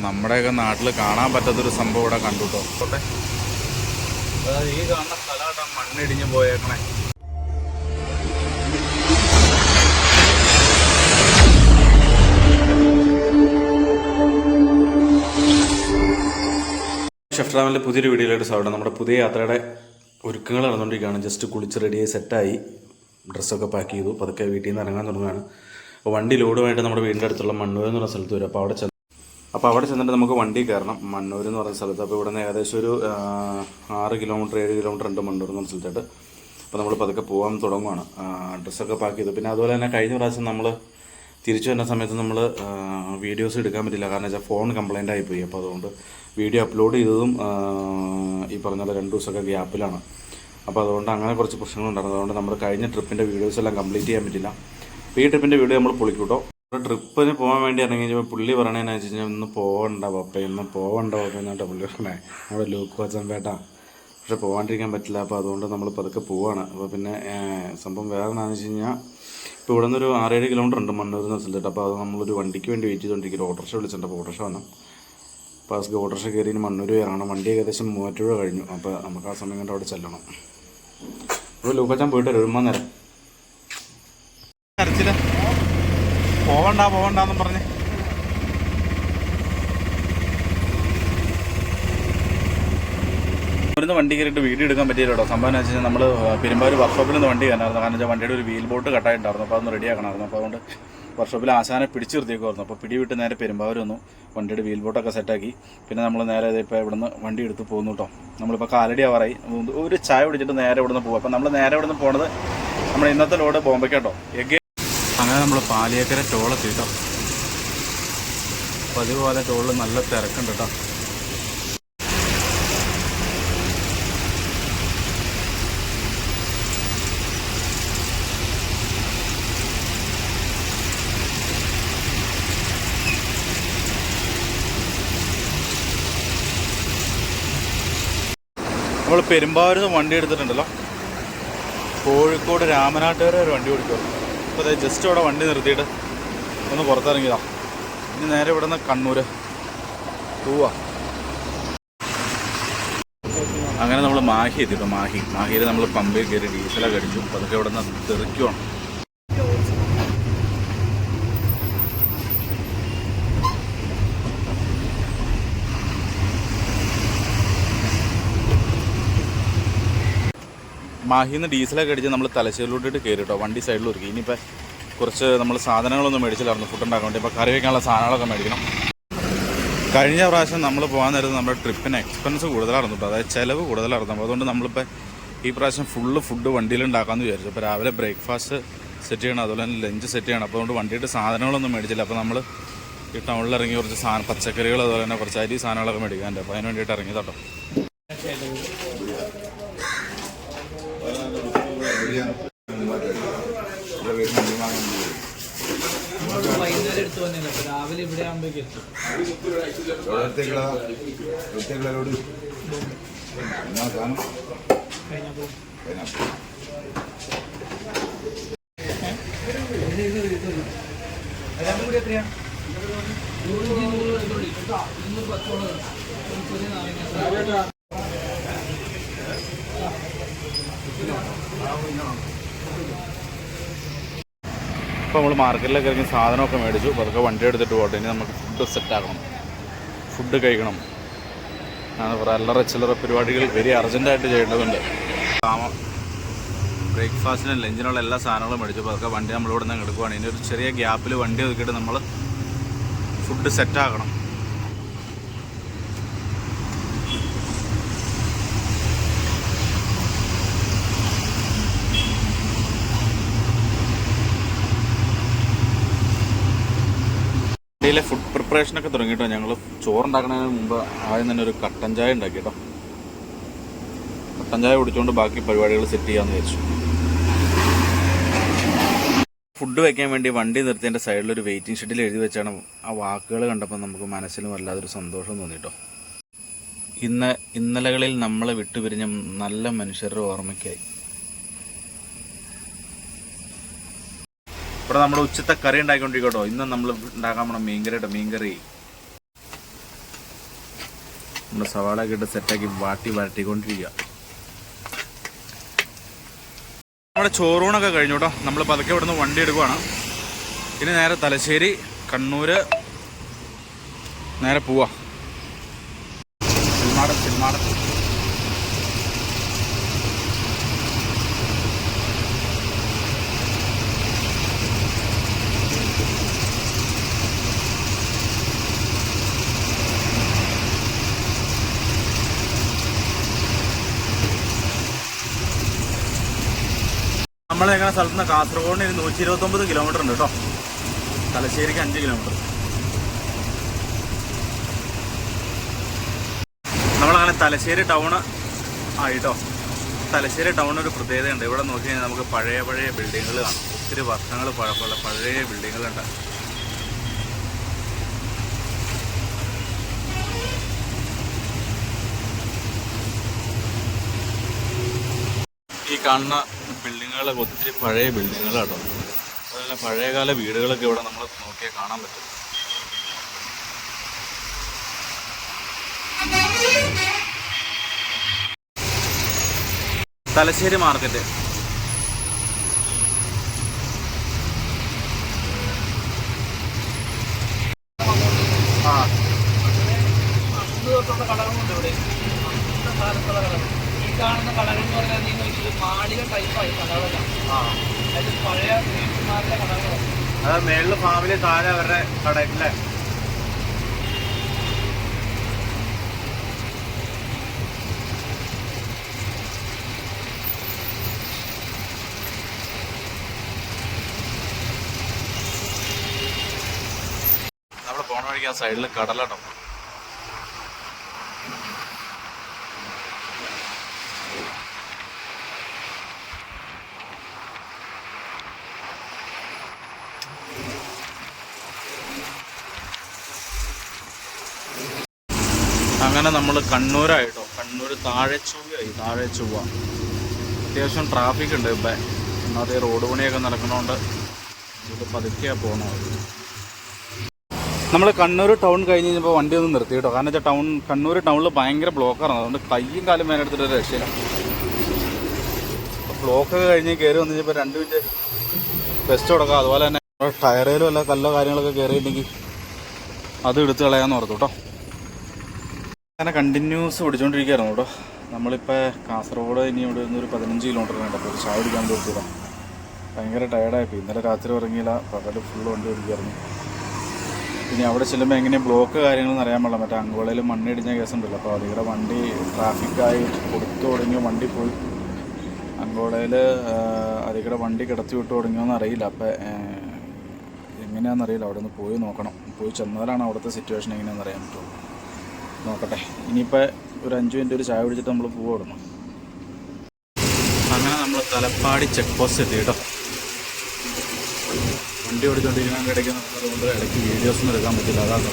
നമ്മുടെയൊക്കെ നാട്ടിൽ കാണാൻ പറ്റാത്തൊരു സംഭവം ഇവിടെ കണ്ടുട്ടോ. ഈ കാണുന്ന സ്ഥലമായിട്ടാ മണ്ണിടിഞ്ഞ് പോയേക്കണേ. ഷെഫ് ട്രാവലിൻ്റെ പുതിയൊരു വീഡിയോയിലായിട്ട് സ്വാഗതം. നമ്മുടെ പുതിയ യാത്രയുടെ ഒരുക്കങ്ങൾ നടന്നുകൊണ്ടിരിക്കുകയാണ്. ജസ്റ്റ് കുളിച്ച് റെഡിയായി സെറ്റായി ഡ്രസ്സൊക്കെ പാക്ക് ചെയ്തു. പതുക്കെ വീട്ടിൽ നിന്ന് ഇറങ്ങാൻ തുടങ്ങുകയാണ്. അപ്പോൾ വണ്ടി ലോഡുമായിട്ട് നമ്മുടെ വീടിൻ്റെ അടുത്തുള്ള മണ്ണൂർ എന്ന് പറഞ്ഞ സ്ഥലത്ത് വരും. അപ്പോൾ അവിടെ ചെന്നിട്ട് നമുക്ക് വണ്ടി കയറണം. മണ്ണൂർ എന്ന് പറയുന്ന സ്ഥലത്ത്. അപ്പോൾ ഇവിടെ നിന്ന് ഏകദേശം ഒരു 6 കിലോമീറ്റർ 7 കിലോമീറ്റർ ഉണ്ട് മണ്ണൂർ എന്ന് പറഞ്ഞ സ്ഥലത്തായിട്ട്. അപ്പോൾ നമ്മൾ പതുക്കെ പോകാൻ തുടങ്ങുകയാണ്. ഡ്രസ്സൊക്കെ പാക്ക് ചെയ്തു. പിന്നെ അതുപോലെ തന്നെ കഴിഞ്ഞ പ്രാവശ്യം നമ്മൾ തിരിച്ചു വരുന്ന സമയത്ത് നമ്മൾ വീഡിയോസ് എടുക്കാൻ പറ്റില്ല. കാരണം വെച്ചാൽ ഫോൺ കംപ്ലൈൻ്റ് ആയിപ്പോയി. അപ്പോൾ അതുകൊണ്ട് വീഡിയോ അപ്ലോഡ് ചെയ്തതും ഈ പറഞ്ഞ 2 ദിവസമൊക്കെ ഗ്യാപ്പിലാണ്. അപ്പോൾ അതുകൊണ്ട് അങ്ങനെ കുറച്ച് പ്രശ്നങ്ങളുണ്ടായിരുന്നു. അതുകൊണ്ട് നമ്മൾ കഴിഞ്ഞ ട്രിപ്പിൻ്റെ വീഡിയോസ് എല്ലാം കംപ്ലീറ്റ് ചെയ്യാൻ പറ്റില്ല. അപ്പോൾ ഈ ട്രിപ്പിൻ്റെ വീഡിയോ നമ്മൾ പൊളിക്കൂട്ടോ. ട്രിപ്പിന് പോകാൻ വേണ്ടി ഇറങ്ങി കഴിഞ്ഞപ്പോൾ പുള്ളി പറയണതെന്ന് വെച്ച് കഴിഞ്ഞാൽ ഇന്ന് പോകണ്ട പപ്പ, ഇന്ന് പോകണ്ട പപ്പ എന്നാട്ടോ പുള്ളി പറഞ്ഞേ. നമ്മുടെ ലൂക്ക് വച്ചമ്പേട്ട പക്ഷെ പോകാണ്ടിരിക്കാൻ പറ്റില്ല. അപ്പോൾ അതുകൊണ്ട് നമ്മൾ പതുക്കെ പോവാണ്. അപ്പോൾ പിന്നെ സംഭവം വേറെ എന്താണെന്ന് വെച്ച് കഴിഞ്ഞാൽ ഇപ്പോൾ ഇവിടെ നിന്നൊരു 6-7 കിലോമീറ്റർ ഉണ്ട് മണ്ണൂർ എന്ന് വെച്ചിട്ട്. അപ്പോൾ അത് നമ്മളൊരു വണ്ടിക്ക് വേണ്ടി വെയിറ്റ് ചെയ്തുകൊണ്ടിരിക്കും. ഓട്ടോറിക്ഷ വിളിച്ചിട്ടുണ്ട്. അപ്പോൾ ഓട്ടോറിക്ഷ വന്നു. അപ്പോൾ ആ ഓട്ടോറിക്ഷ കയറി മണ്ണൂർ ഇറങ്ങണം. വണ്ടി ഏകദേശം 30 രൂപ കഴിഞ്ഞു. അപ്പോൾ നമുക്ക് ആ സമയം കണ്ട് അവിടെ ചെല്ലണം. അപ്പോൾ ലൂക്കച്ചാൻ പോയിട്ട് വരുമ്പോൾ നേരം കരച്ചില്ല പോവണ്ടെന്നും പറഞ്ഞ് ഇവിടുന്ന് വണ്ടി കയറിയിട്ട് വീഡിയോ എടുക്കാൻ പറ്റിയില്ലോ. സംഭവം എന്ന് വെച്ച് കഴിഞ്ഞാൽ നമ്മൾ പെരുമ്പാവൂർ വർക്ക്ഷോപ്പിൽ നിന്ന് വണ്ടി കയറായിരുന്നു. കാരണം വെച്ചാൽ വണ്ടിയുടെ ഒരു വീൽ ബോട്ട് കട്ടായിട്ടുണ്ടായിരുന്നു. അപ്പോൾ അതൊന്ന് റെഡിയാക്കണമായിരുന്നു. അപ്പോൾ അതുകൊണ്ട് വർക്ക്ഷോപ്പിൽ ആശാനെ പിടിച്ച് നിർത്തിയേക്കുമായിരുന്നു. അപ്പോൾ പിടിവിട്ട് നേരെ പെരുമ്പാവൂർ വന്നു. വണ്ടിയുടെ വീൽ ബോട്ടൊക്കെ സെറ്റാക്കി. പിന്നെ നമ്മൾ നേരെ ഇപ്പോൾ ഇവിടുന്ന് വണ്ടി എടുത്ത് പോകുന്നു കേട്ടോ. നമ്മളിപ്പോൾ കാലടി ആവാറായി. ഒരു ചായ കുടിച്ചിട്ട് നേരെ ഇവിടുന്ന് പോകും. അപ്പോൾ നമ്മൾ നേരെ ഇവിടുന്ന് പോണത് നമ്മുടെ ഇന്നത്തെ ലോഡ് ബോംബെക്കാട്ടോ. അങ്ങനെ നമ്മൾ പാലിയേക്കര ടോളെത്തി കേട്ടോ. പതിവ് പോലെ ടോളിൽ നല്ല തിരക്കുണ്ട് കേട്ടോ. നമ്മൾ പെരുമ്പാവൂരിൽ നിന്ന് വണ്ടി എടുത്തിട്ടുണ്ടല്ലോ. കോഴിക്കോട് രാമനാട്ടുകര ഒരു വണ്ടി ഓടിക്കുമല്ലോ. അപ്പോൾ അതായത് ജസ്റ്റ് അവിടെ വണ്ടി നിർത്തിയിട്ട് ഒന്ന് പുറത്തിറങ്ങിയതാണ്. ഇനി നേരെ ഇവിടെ നിന്ന് കണ്ണൂർ പോവാ. അങ്ങനെ നമ്മൾ മാഹി എത്തിട്ടോ. മാഹിയിൽ നമ്മൾ പമ്പയിൽ കയറി ഡീസലൊക്കെ അടിച്ചു. അപ്പോൾ അതൊക്കെ ഇവിടെ നിന്ന് തെറിക്കുവാണ്. മാഹിയിൽ നിന്ന് ഡീസലൊക്കെ അടിച്ച് നമ്മൾ തലശ്ശേരിലോട്ടിട്ട് കയറി കേട്ടോ. വണ്ടി സൈഡിൽ ഒരുക്കി. ഇനിയിപ്പോൾ കുറച്ച് നമ്മൾ സാധനങ്ങളൊന്നും മേടിച്ചില്ലായിരുന്നു ഫുഡ് ഉണ്ടാക്കാൻ വേണ്ടി. ഇപ്പോൾ കറി വയ്ക്കാനുള്ള സാധനങ്ങളൊക്കെ മേടിക്കണം. കഴിഞ്ഞ പ്രാവശ്യം നമ്മൾ പോകാൻ നേരത്ത് നമ്മുടെ ട്രിപ്പിന് എക്സ്പെൻസ് കൂടുതലായിരുന്നു കേട്ടോ. അതായത് ചിലവ് കൂടുതലായിരുന്നു. അപ്പോൾ അതുകൊണ്ട് നമ്മളിപ്പോൾ ഈ പ്രാവശ്യം ഫുഡ് വണ്ടിയിൽ ഉണ്ടാക്കാമെന്ന് വിചാരിച്ചു. അപ്പോൾ രാവിലെ ബ്രേക്ക്ഫാസ്റ്റ് സെറ്റ് ചെയ്യണം, അതുപോലെ തന്നെ ലഞ്ച് സെറ്റ് ചെയ്യണം. അപ്പോൾ അതുകൊണ്ട് വണ്ടിയിട്ട് സാധനങ്ങളൊന്നും മേടിച്ചില്ല. അപ്പോൾ നമ്മൾ ഈ ടൗണിൽ ഇറങ്ങി കുറച്ച് പച്ചക്കറികൾ അതുപോലെ തന്നെ കുറച്ച് അരി സാധനങ്ങളൊക്കെ മേടിക്കാനുണ്ട്. അപ്പോൾ അതിന് വേണ്ടിയിട്ട് ഇറങ്ങി കേട്ടോ. രാവിലെ ഇവിടെ ആകുമ്പോഴേക്കും എത്രയാ ഇപ്പോൾ നമ്മൾ മാർക്കറ്റിലൊക്കെ ഇറങ്ങി സാധനമൊക്കെ മേടിച്ചു. അപ്പോൾ അതൊക്കെ വണ്ടി എടുത്തിട്ട് പോകട്ടെ. ഇനി നമുക്ക് ഫുഡ് സെറ്റാക്കണം, ഫുഡ് കഴിക്കണം. അല്ലറ ചില്ലറ പരിപാടികൾ വെരി അർജൻറ്റായിട്ട് ചെയ്യേണ്ടതുണ്ട്. ബ്രേക്ക്ഫാസ്റ്റിനും ലഞ്ചിനുള്ള എല്ലാ സാധനങ്ങളും മേടിച്ചു. അപ്പോൾ അതൊക്കെ വണ്ടി നമ്മളിവിടെ നിന്ന് എടുക്കുവാണ്. ഇനി ഒരു ചെറിയ ഗ്യാപ്പിൽ വണ്ടി ഒതുക്കിയിട്ട് നമ്മൾ ഫുഡ് സെറ്റാക്കണം. വണ്ടിയിലെ ഫുഡ് പ്രിപ്പറേഷനൊക്കെ തുടങ്ങിയിട്ടോ. ഞങ്ങൾ ചോറുണ്ടാക്കുന്നതിന് മുമ്പ് ആദ്യം തന്നെ ഒരു കട്ടൻ ചായ ഉണ്ടാക്കി കേട്ടോ. കട്ടൻ ചായ കുടിച്ചുകൊണ്ട് ബാക്കി പരിപാടികൾ സെറ്റ് ചെയ്യാമെന്ന് വിചാരിച്ചു. ഫുഡ് വയ്ക്കാൻ വേണ്ടി വണ്ടി നിർത്തിയതിൻ്റെ സൈഡിലൊരു വെയിറ്റിംഗ് ഷെഡിൽ എഴുതി വെച്ചാണ്. ആ വാക്കുകൾ കണ്ടപ്പോൾ നമുക്ക് മനസ്സിന് വല്ലാതൊരു സന്തോഷം തോന്നിട്ടോ. ഇന്നലകളിൽ നമ്മളെ വിട്ടുപിരിഞ്ഞ നല്ല മനുഷ്യരുടെ ഓർമ്മയ്ക്കായി. ഇവിടെ നമ്മൾ ഉച്ചത്തെ കറി ഉണ്ടാക്കിക്കൊണ്ടിരിക്കട്ടോ. ഇന്ന് നമ്മൾ ഉണ്ടാക്കാൻ പോണ മീൻകറി. നമ്മുടെ സവാളയൊക്കെ ഇട്ട് സെറ്റാക്കി വരട്ടിക്കൊണ്ടിരിക്കുക. നമ്മുടെ ചോറൂണൊക്കെ കഴിഞ്ഞു കേട്ടോ. നമ്മൾ പതുക്കെ ഇവിടുന്ന് വണ്ടി എടുക്കുവാണ്. ഇനി നേരെ തലശ്ശേരി കണ്ണൂർ നേരെ പോവാ. സിൽമാടൻ നമ്മൾ എങ്ങനെ സ്ഥലത്ത് നിന്ന് കാസർഗോഡിന് 129 കിലോമീറ്റർ ഉണ്ട് കേട്ടോ. തലശ്ശേരിക്ക് 5 കിലോമീറ്റർ. നമ്മളങ്ങനെ തലശ്ശേരി ടൗണ് ആയിട്ടോ. തലശ്ശേരി ടൗൺ ഒരു പ്രത്യേകതയുണ്ട്. ഇവിടെ നോക്കി കഴിഞ്ഞാൽ നമുക്ക് പഴയ ബിൽഡിങ്ങുകൾ കാണാം. ഒത്തിരി വർഷങ്ങൾ പഴക്കമുള്ള പഴയ ബിൽഡിങ്ങുകളുണ്ട്. ഈ കാണുന്ന ബിൽഡിങ്ങുകളൊക്കെ ഒത്തിരി പഴയ ബിൽഡിങ്ങുകളാട്ടോ. അതുപോലെ പഴയകാല വീടുകളൊക്കെ ഇവിടെ നമ്മൾ നോക്കിയാൽ കാണാൻ പറ്റും. തലശ്ശേരി മാർക്കറ്റ്. കടകളുണ്ട് ഇവിടെ. ഈ കാണുന്ന കടകൾ എന്ന് പറഞ്ഞാൽ മാളിക ടൈപ്പായി കടകളെല്ലാം. അത് പഴയ വീട്ടുമാരുടെ കടകളാണ്. അതായത് മേളിൽ ഫാമിലി, താഴെ അവരുടെ കടയില്ലേ. നമ്മൾ പോണ വഴിക്ക് ആ സൈഡിൽ കടലാട്ടോ. അങ്ങനെ നമ്മൾ കണ്ണൂരായിട്ടോ. കണ്ണൂർ താഴെ ചൊവ്വ. അത്യാവശ്യം ട്രാഫിക് ഉണ്ട് ഇപ്പം. ഒന്നാമത് റോഡ് പണിയൊക്കെ നടക്കണോണ്ട് ഇത് പതുക്കെയാണ് പോകണത്. നമ്മൾ കണ്ണൂർ ടൗൺ കഴിഞ്ഞ് കഴിഞ്ഞപ്പോൾ വണ്ടി ഒന്ന് നിർത്തി കേട്ടോ. കാരണം വെച്ചാൽ കണ്ണൂർ ടൗണിൽ ഭയങ്കര ബ്ലോക്കാണ്. അതുകൊണ്ട് കയ്യും കാലും മേലെടുത്തിട്ട് ഒരു രക്ഷയില്ല. ബ്ലോക്കൊക്കെ കഴിഞ്ഞ് കയറി വന്നു കഴിഞ്ഞപ്പോൾ 2 മിനിറ്റ് ബെസ്റ്റ് കൊടുക്കാം. അതുപോലെ തന്നെ ടയറിലും അല്ല കല്ലോ കാര്യങ്ങളൊക്കെ കയറിയിട്ടുണ്ടെങ്കിൽ അത് എടുത്ത് കളയാമെന്ന് ഓർത്തു കേട്ടോ. അങ്ങനെ കണ്ടിന്യൂസ് ഓടിച്ചുകൊണ്ടിരിക്കുകയായിരുന്നു കേട്ടോ. നമ്മളിപ്പോൾ കാസർഗോഡ് ഇനി ഇവിടെ നിന്ന് ഒരു 15 കിലോമീറ്റർ വേണ്ട. അപ്പോൾ ഒരു ചായ കുടിക്കാൻ നിർത്തിയതാണ്. ഭയങ്കര ടയർഡായിപ്പോയി. ഇന്നലെ രാത്രി ഉറങ്ങിയില്ല. പകൽ ഫുള്ള് വണ്ടി ഓടിക്കായിരുന്നു. ഇനി അവിടെ ചെല്ലുമ്പോൾ എങ്ങനെ ബ്ലോക്ക് കാര്യങ്ങളെന്ന് അറിയാൻ പാടില്ല. മറ്റേ അങ്കോളയിൽ മണ്ണിടിഞ്ഞ കേസുണ്ടല്ലോ. അപ്പോൾ അതിവിടെ വണ്ടി ട്രാഫിക്കായി കൊടുത്തു തുടങ്ങിയ വണ്ടി പോയി. അങ്കോളയിൽ അതിവിടെ വണ്ടി കിടത്തി വിട്ട് തുടങ്ങിയോന്ന് അറിയില്ല. അപ്പോൾ എങ്ങനെയാണെന്നറിയില്ല. അവിടെ നിന്ന് പോയി നോക്കണം. പോയി ചെന്നാലാണ് അവിടുത്തെ സിറ്റുവേഷൻ എങ്ങനെയാണെന്ന് അറിയാൻ പറ്റുള്ളൂ. നോക്കട്ടെ. ഇനിയിപ്പോൾ ഒരു 5 മിനിറ്റ് ഒരു ചായ കുടിച്ചിട്ട് നമ്മൾ പോവുകയാണ്. അങ്ങനെ നമ്മൾ തലപ്പാടി ചെക്ക് പോസ്റ്റ് എത്തി കേട്ടോ. വണ്ടി ഓടിച്ചുകൊണ്ടിരിക്കാൻ ഇടയ്ക്ക് നമുക്കതുകൊണ്ട് ഇടയ്ക്ക് വീഡിയോസൊന്നും എടുക്കാൻ പറ്റില്ല. അതാണ്.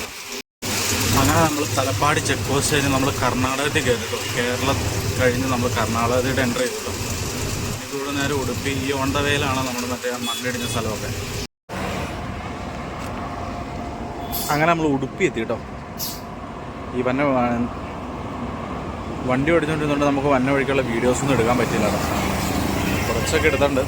അങ്ങനെ നമ്മൾ തലപ്പാടി ചെക്ക് പോസ്റ്റ് കഴിഞ്ഞ് നമ്മൾ കർണാടകത്തിൽ കയറി കേട്ടോ. കേരളം കഴിഞ്ഞ് നമ്മൾ കർണാടകത്തിൽ എൻ്റർ ചെയ്തു കേട്ടോ. ഇവിടെ നേരെ ഉടുപ്പി ഈ ഓണ്ടവേയിലാണ് നമ്മൾ മറ്റേ മണ്ണിടിഞ്ഞ സ്ഥലമൊക്കെ. അങ്ങനെ നമ്മൾ ഉടുപ്പി എത്തി കേട്ടോ. ഈ വണ്ടി ഓടിച്ചുകൊണ്ടിരുന്നുകൊണ്ട് നമുക്ക് വന്ന വഴിക്കുള്ള വീഡിയോസൊന്നും എടുക്കാൻ പറ്റില്ല. കുറച്ചൊക്കെ എടുത്തിട്ടുണ്ട്.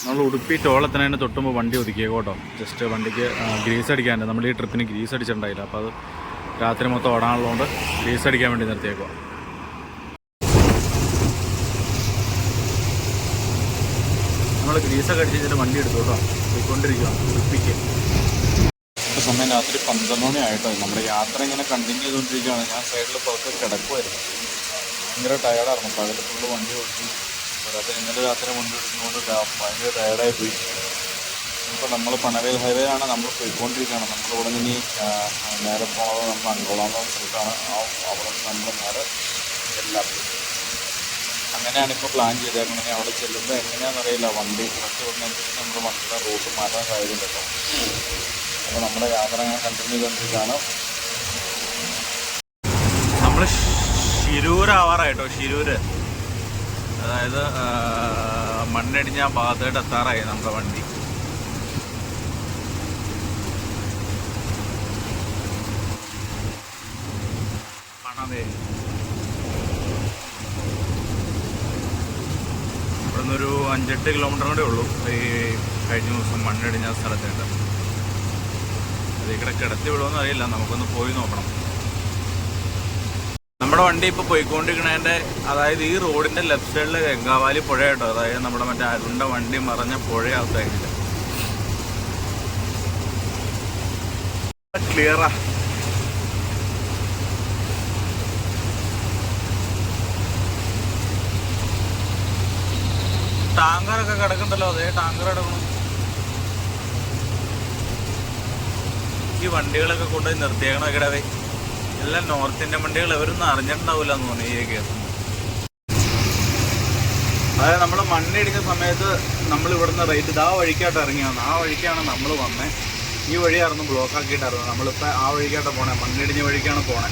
നമ്മൾ ഉടുപ്പി ടോളെത്തണതിന് തൊട്ടുമ്പോൾ വണ്ടി ഒതുക്കിയേക്കോ കേട്ടോ. ജസ്റ്റ് വണ്ടിക്ക് ഗ്രീസ് അടിക്കാനുണ്ട്. നമ്മൾ ഈ ട്രിപ്പിന് ഗ്രീസ് അടിച്ചിട്ടുണ്ടായില്ല. അപ്പോൾ അത് രാത്രി മൊത്തം ഓടാനുള്ളതുകൊണ്ട് ഗ്രീസ് അടിക്കാൻ വേണ്ടി നിർത്തിയേക്കോ. നമ്മൾ ഗ്രീസൊക്കെ അടിച്ച് കഴിഞ്ഞിട്ട് വണ്ടി എടുത്തു കേട്ടോ. പോയിക്കൊണ്ടിരിക്കുകയാണ് ഉടുപ്പിക്ക്. ഇപ്പോൾ സമയം രാത്രി 12 മണി ആയിട്ടോ. നമ്മുടെ യാത്ര ഇങ്ങനെ കണ്ടിന്യൂ ചെയ്തുകൊണ്ടിരിക്കുകയാണ്. ഞാൻ സൈഡിൽ പുറത്ത് കിടക്കുമായിരുന്നു. ഭയങ്കര ടയർഡായിരുന്നു. പകൽ ഫുള്ള് വണ്ടി ഓടിച്ചു. രാത്രി ഇന്നലെ രാത്രി വണ്ടി ഓടിക്കുന്നതുകൊണ്ട് ഭയങ്കര ടയർഡായി പോയി. ഇപ്പോൾ നമ്മൾ പനവേൽ ഹൈവേയിലാണ് നമ്മൾ പോയിക്കൊണ്ടിരിക്കുകയാണ്. നമ്മളിവിടെ നിന്ന് നേരെ പോണത് നമ്മൾ അങ്കോളാന്ന സ്ഥലത്താണ്. അവിടെ നിന്ന് നമ്മൾ നേരെ എല്ലാത്തിലും അങ്ങനെയാണ് ഇപ്പോൾ പ്ലാൻ ചെയ്തേക്കുന്നത്. അവിടെ ചെല്ലുമ്പോൾ എങ്ങനെയാണെന്നറിയില്ല. വണ്ടി കുറച്ച് വിടുന്നതനുസരിച്ച് നമ്മൾ വണ്ടിയുടെ റൂട്ട് മാറ്റാൻ സാധ്യതയുണ്ട് കേട്ടോ. അപ്പോൾ നമ്മുടെ യാത്ര അങ്ങനെ കണ്ടിന്യൂ ചെയ്തുകൊണ്ടിരിക്കുകയാണ്. നമ്മൾ ശിരൂരാവാറായിട്ടോ. ശിരൂര് അതായത് മണ്ണിടിഞ്ഞ ഭാഗത്തായിട്ട് എത്താറായി നമ്മുടെ വണ്ടി. ഇവിടെ നിന്നൊരു 5-8 കിലോമീറ്റർ കൂടെ ഉള്ളൂ ഈ കഴിഞ്ഞ ദിവസം മണ്ണിടിഞ്ഞ സ്ഥലത്തേക്ക്. അത് ഇവിടെ കിടത്തി വിടുമെന്ന് അറിയില്ല, നമുക്കൊന്ന് പോയി നോക്കണം. നമ്മുടെ വണ്ടി ഇപ്പോൾ പോയിക്കൊണ്ടിരിക്കണതിൻ്റെ അതായത് ഈ റോഡിൻ്റെ ലെഫ്റ്റ് സൈഡിൽ ഗംഗാവാലി പുഴ കേട്ടോ. അതായത് നമ്മുടെ മറ്റേ അരുണിൻ്റെ വണ്ടി മറഞ്ഞ പുഴ ആ സൈഡിൽ. ക്ലിയറാ. ടാങ്കറൊക്കെ കിടക്കണ്ടല്ലോ, അതേ ടാങ്കർ കിടക്കണം. ഈ വണ്ടികളൊക്കെ കൊണ്ടുപോയി നിർത്തിയേക്കണ കിടവേ എല്ലാം നോർത്ത് ഇന്ത്യൻ വണ്ടികൾ. ഇവരൊന്നും അറിഞ്ഞിട്ടുണ്ടാവില്ല എന്ന് തോന്നുന്നു ഈ കേസ്. അതായത് നമ്മൾ മണ്ണിടിഞ്ഞ സമയത്ത് നമ്മൾ ഇവിടുന്ന് റേറ്റ് ആ വഴിക്കായിട്ട് ഇറങ്ങി വന്നു. ആ വഴിക്കാണ് നമ്മൾ വന്നത്. ഈ വഴിയായിരുന്നു ബ്ലോക്ക് ആക്കിയിട്ടായിരുന്നു. നമ്മളിപ്പോൾ ആ വഴിക്കായിട്ട് പോണേ, മണ്ണിടിഞ്ഞ വഴിക്കാണ് പോണേ.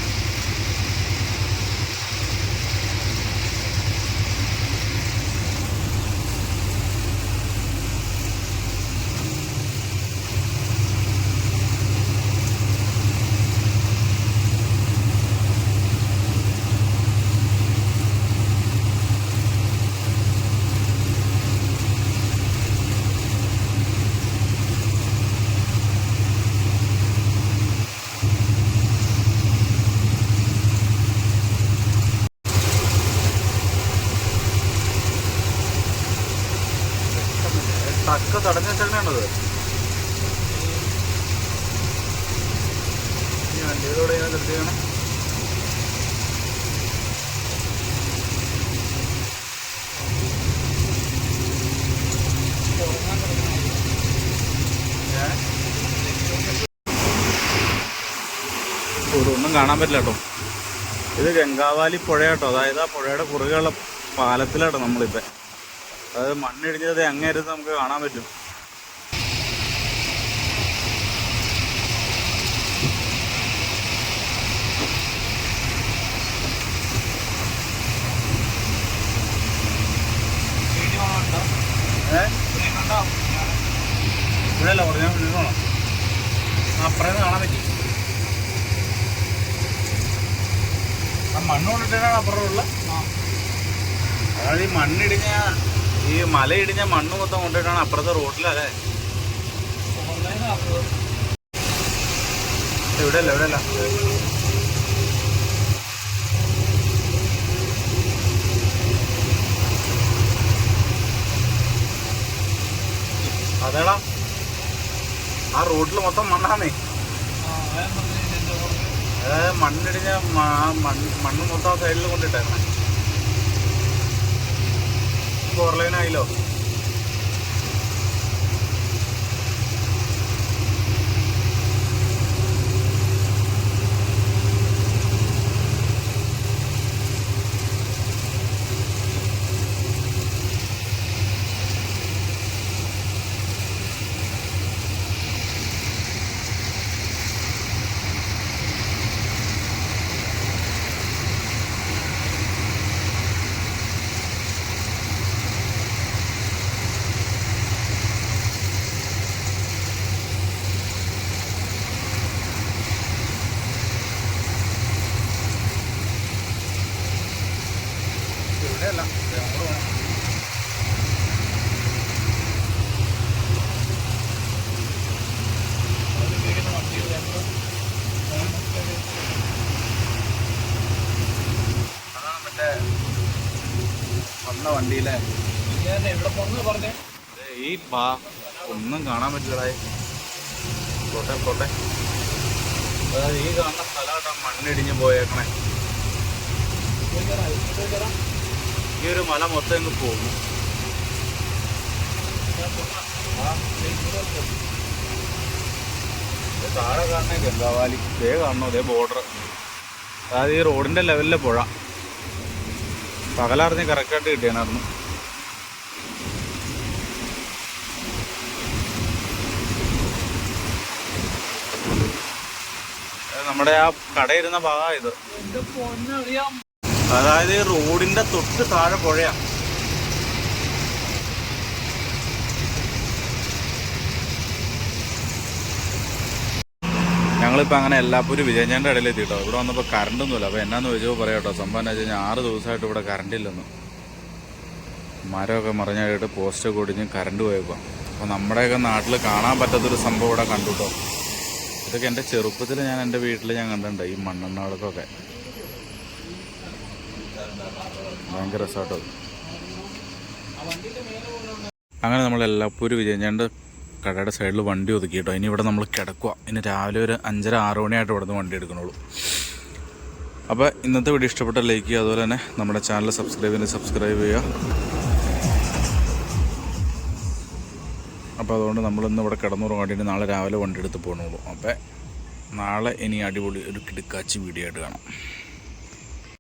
ട്രക്ക് തടഞ്ഞ വെച്ചേക്കണത്. ഈ വണ്ടിയിലൂടെ ഞാൻ നിർത്തിയാണ്. ഒന്നും കാണാൻ പറ്റില്ല കേട്ടോ. ഇത് ഗംഗാവാലി പുഴ കേട്ടോ. അതായത് ആ പുഴയുടെ കുറുകെയുള്ള പാലത്തിലാട്ടോ നമ്മളിപ്പോൾ. അതായത് മണ്ണിടിഞ്ഞത് അങ്ങേരുന്ന് നമുക്ക് കാണാൻ പറ്റും. ഇവിടെയല്ല പറഞ്ഞാൽ വീണോളാം. അപ്പുറത്ത് കാണാൻ പറ്റി. ആ മണ്ണ് കൊണ്ടിട്ടാണ് അപ്പുറമുള്ള. അതായത് ഈ മണ്ണിടിഞ്ഞ ഈ മലയിടിഞ്ഞ മണ്ണ് മൊത്തം കൊണ്ടിട്ടാണ് അപ്പുറത്തെ റോഡിലല്ലേ. ഇവിടെയല്ല ഇവിടെയല്ല. അതേടാ ആ റോഡിൽ മൊത്തം മണ്ണാന്നേ. അതായത് മണ്ണിടിഞ്ഞ മണ്ണ് മൊത്തം ആ സൈഡിൽ കൊണ്ടിട്ടായിരുന്നേ. 4 ലൈനായില്ലോ. ഇവിടെയല്ല അതാണ് മറ്റേ വന്ന വണ്ടിയിലെ എവിടെ പോണെന്ന് പറഞ്ഞേ. ഈ ഒന്നും കാണാൻ പറ്റില്ലടായി. പോട്ടെ പോട്ടെ. അതായത് ഈ കാണുന്ന സ്ഥലമായിട്ടാ മണ്ണിടിഞ്ഞ് പോയേക്കണേ. ഈ ഒരു മല മൊത്തം ഇങ്ങ് പോകും. താഴെ കാണണേ ഗംഗാവാലി. ഇതേ കാണണോ, ഇതേ ബോർഡർ. അതായത് ഈ റോഡിൻ്റെ ലെവലിലെ പുഴ. പകലറിഞ്ഞ് കറക്റ്റായിട്ട് കിട്ടിയാനായിരുന്നു. നമ്മുടെ ആ കടയിരുന്ന ഭാഗമാണ് ഇത്. അതായത് ഈ റോഡിന്റെ തൊട്ട് താഴെ പുഴയാ. ഞങ്ങളിപ്പോൾ അങ്ങനെ എല്ലാപ്പൂരും വിജയൻ്റെ ഇടയിൽ എത്തിയിട്ടോ. ഇവിടെ വന്നപ്പോൾ കറണ്ടൊന്നുമില്ല. അപ്പോൾ എന്നാന്ന് ചോദിച്ചപ്പോൾ പറയാം കേട്ടോ. സംഭവം എന്ന് വെച്ച് കഴിഞ്ഞാൽ 6 ദിവസമായിട്ട് ഇവിടെ കറണ്ടില്ലെന്ന്. മരമൊക്കെ മറിഞ്ഞായിട്ട് പോസ്റ്റൊക്കെ ഒടിഞ്ഞ് കറണ്ട് പോയേക്കുക. അപ്പോൾ നമ്മുടെയൊക്കെ നാട്ടിൽ കാണാൻ പറ്റാത്തൊരു സംഭവം ഇവിടെ കണ്ടു കേട്ടോ. ഇതൊക്കെ എൻ്റെ ചെറുപ്പത്തിൽ ഞാൻ എൻ്റെ വീട്ടിൽ ഞാൻ കണ്ടിട്ടുണ്ട് ഈ മണ്ണെണ്ണ വിളക്കൊക്കെ. ഭയങ്കര രസമാട്ടോ. അങ്ങനെ നമ്മൾ എല്ലാപ്പൂരും വിജയൻ്റെ കടയുടെ സൈഡിൽ വണ്ടി ഒതുക്കി കേട്ടോ. ഇനി ഇവിടെ നമ്മൾ കിടക്കുക. ഇനി രാവിലെ ഒരു 5:30-6 മണിയായിട്ട് ഇവിടെ നിന്ന് വണ്ടി എടുക്കണുള്ളൂ. അപ്പോൾ ഇന്നത്തെ വീഡിയോ ഇഷ്ടപ്പെട്ട ലൈക്ക് ചെയ്യുക. അതുപോലെ തന്നെ നമ്മുടെ ചാനൽ സബ്സ്ക്രൈബ് ചെയ്യുക. അപ്പോൾ അതുകൊണ്ട് നമ്മളിന്ന് ഇവിടെ കിടന്നുറങ്ങാണ്ടിട്ട് നാളെ രാവിലെ വണ്ടി എടുത്ത് പോകണുള്ളൂ. അപ്പോൾ നാളെ ഇനി അടിപൊളി ഒരു കിടുക്കാച്ചി വീഡിയോ ആയിട്ട് കാണാം.